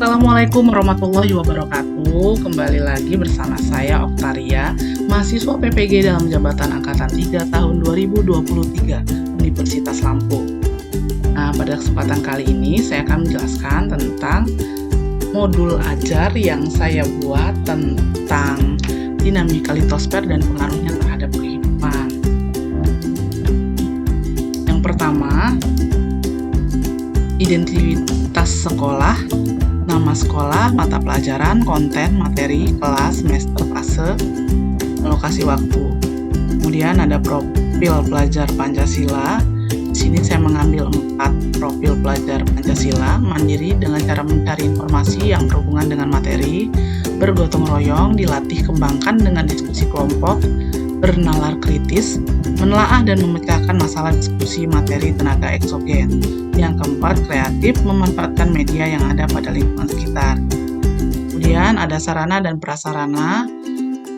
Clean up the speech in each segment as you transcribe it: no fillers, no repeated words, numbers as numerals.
Assalamualaikum warahmatullahi wabarakatuh. Kembali lagi bersama saya Oktaria, mahasiswa PPG dalam Jabatan Angkatan 3 tahun 2023 Universitas Lampung. Nah, pada kesempatan kali ini saya akan menjelaskan tentang modul ajar yang saya buat tentang dinamika litosfer dan pengaruhnya terhadap kehidupan. Yang pertama, identitas sekolah, nama sekolah, mata pelajaran, konten, materi, kelas, semester, fase, alokasi waktu. Kemudian ada profil pelajar Pancasila. Di sini saya mengambil 4 profil pelajar Pancasila, mandiri dengan cara mencari informasi yang berhubungan dengan materi, bergotong royong, dilatih kembangkan dengan diskusi kelompok, bernalar kritis, menelaah dan memecahkan masalah diskusi materi tenaga eksogen. Yang keempat, kreatif, memanfaatkan media yang ada pada lingkungan sekitar. Kemudian ada sarana dan prasarana.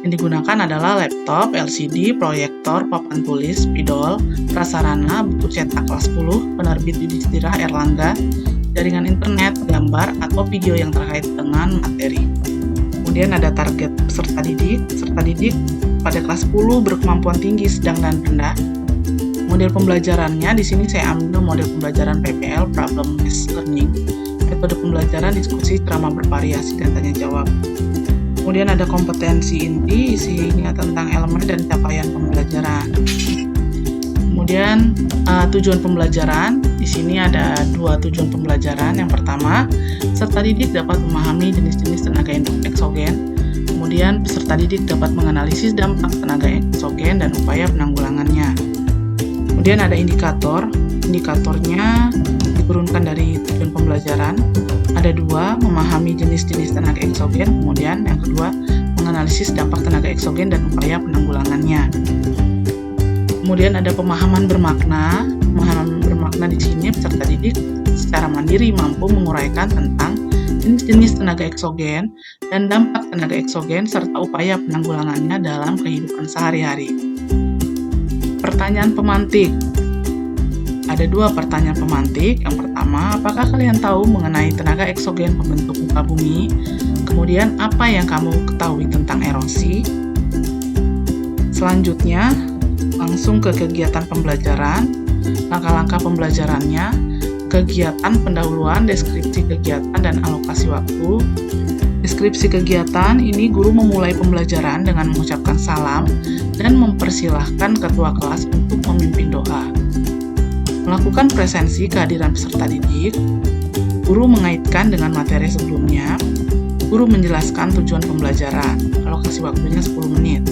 Yang digunakan adalah laptop, LCD, proyektor, papan tulis, spidol, prasarana, buku cetak kelas 10, penerbit Yudhistira Erlangga, jaringan internet, gambar, atau video yang terkait dengan materi. Kemudian ada target peserta didik. Peserta didik pada kelas 10 berkemampuan tinggi, sedang, dan rendah. Model pembelajarannya, di sini saya ambil model pembelajaran PPL, Problem Based Learning. Metode pembelajaran, diskusi, ceramah bervariasi, dan tanya jawab. Kemudian ada kompetensi inti, isinya tentang elemen dan capaian pembelajaran. Kemudian tujuan pembelajaran, di sini ada 2 tujuan pembelajaran. Yang pertama, peserta didik dapat memahami jenis-jenis tenaga eksogen. Kemudian peserta didik dapat menganalisis dampak tenaga eksogen dan upaya penanggulangannya. Kemudian ada indikator. Indikatornya diturunkan dari tujuan pembelajaran. Ada 2, memahami jenis-jenis tenaga eksogen. Kemudian yang kedua, menganalisis dampak tenaga eksogen dan upaya penanggulangannya. Kemudian ada pemahaman bermakna. Pemahaman bermakna di sini peserta didik secara mandiri mampu menguraikan tentang jenis-jenis tenaga eksogen dan dampak tenaga eksogen serta upaya penanggulangannya dalam kehidupan sehari-hari. Pertanyaan pemantik. Ada 2 pertanyaan pemantik. Yang pertama, apakah kalian tahu mengenai tenaga eksogen pembentuk muka bumi? Kemudian, apa yang kamu ketahui tentang erosi? Selanjutnya, langsung ke kegiatan pembelajaran. Langkah-langkah pembelajarannya, kegiatan pendahuluan, deskripsi kegiatan, dan alokasi waktu. Deskripsi kegiatan ini guru memulai pembelajaran dengan mengucapkan salam dan mempersilahkan ketua kelas untuk memimpin doa. Melakukan presensi kehadiran peserta didik, guru mengaitkan dengan materi sebelumnya, guru menjelaskan tujuan pembelajaran, alokasi waktunya 10 menit.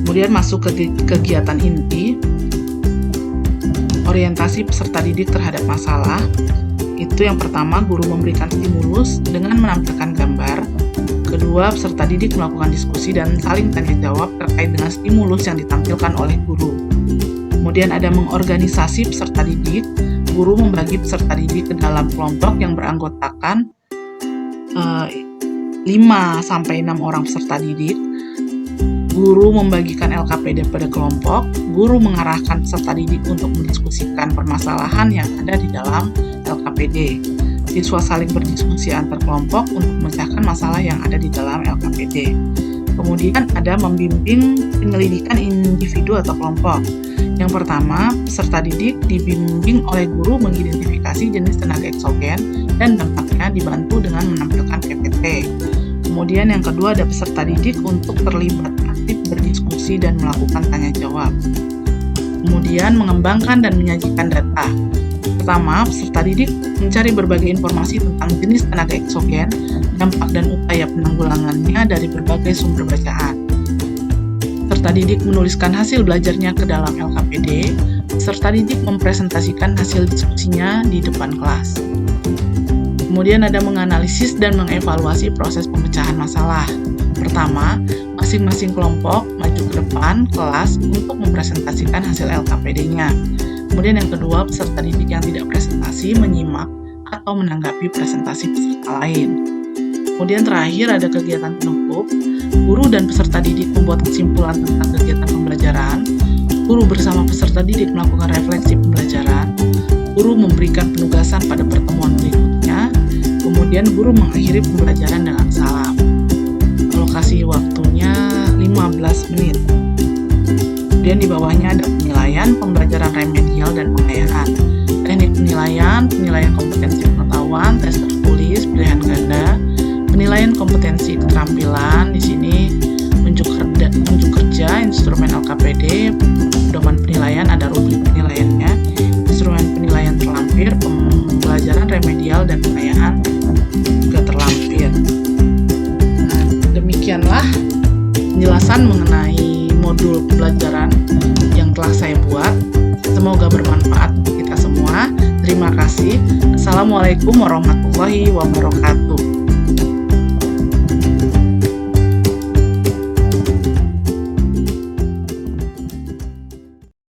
Kemudian masuk ke kegiatan inti, orientasi peserta didik terhadap masalah. Itu yang pertama, guru memberikan stimulus dengan menampilkan gambar. Kedua, peserta didik melakukan diskusi dan saling tanya jawab terkait dengan stimulus yang ditampilkan oleh guru. Kemudian ada mengorganisasi peserta didik. Guru membagi peserta didik ke dalam kelompok yang beranggotakan 5-6 orang peserta didik. Guru membagikan LKPD pada kelompok. Guru mengarahkan peserta didik untuk mendiskusikan permasalahan yang ada di dalam LKPD. Siswa saling berdiskusi antar kelompok untuk memecahkan masalah yang ada di dalam LKPD. Kemudian ada membimbing penyelidikan individu atau kelompok. Yang pertama, peserta didik dibimbing oleh guru mengidentifikasi jenis tenaga eksogen dan dampaknya dibantu dengan menampilkan PPT. Kemudian yang kedua, ada peserta didik untuk terlibat aktif berdiskusi dan melakukan tanya jawab. Kemudian mengembangkan dan menyajikan data. Pertama, peserta didik mencari berbagai informasi tentang jenis tenaga eksogen, dampak dan upaya penanggulangannya dari berbagai sumber bacaan. Peserta didik menuliskan hasil belajarnya ke dalam LKPD. Peserta didik mempresentasikan hasil diskusinya di depan kelas. Kemudian ada menganalisis dan mengevaluasi proses pemecahan masalah. Pertama, masing-masing kelompok maju ke depan kelas untuk mempresentasikan hasil LKPD-nya. Kemudian yang kedua, peserta didik yang tidak presentasi menyimak atau menanggapi presentasi peserta lain. Kemudian terakhir ada kegiatan penutup. Guru dan peserta didik membuat kesimpulan tentang kegiatan pembelajaran. Guru bersama peserta didik melakukan refleksi pembelajaran. Guru memberikan penugasan pada pertemuan berikutnya. Kemudian guru mengakhiri pembelajaran dengan salam. Alokasi waktunya 15 menit. Kemudian di bawahnya ada penilaian, pembelajaran remedial, dan pengayaan. Teknik penilaian, penilaian kompetensi pengetahuan, tes tertulis, pilihan ganda, penilaian kompetensi keterampilan, di sini unjuk kerja, instrumen LKPD, pedoman penilaian, ada rubrik penilaiannya, instrumen penilaian terlampir, pembelajaran remedial, dan pengayaan juga terlampir. Nah, demikianlah penjelasan mengenai modul pembelajaran yang telah saya buat. Semoga bermanfaat untuk kita semua. Terima kasih. Assalamualaikum warahmatullahi wabarakatuh.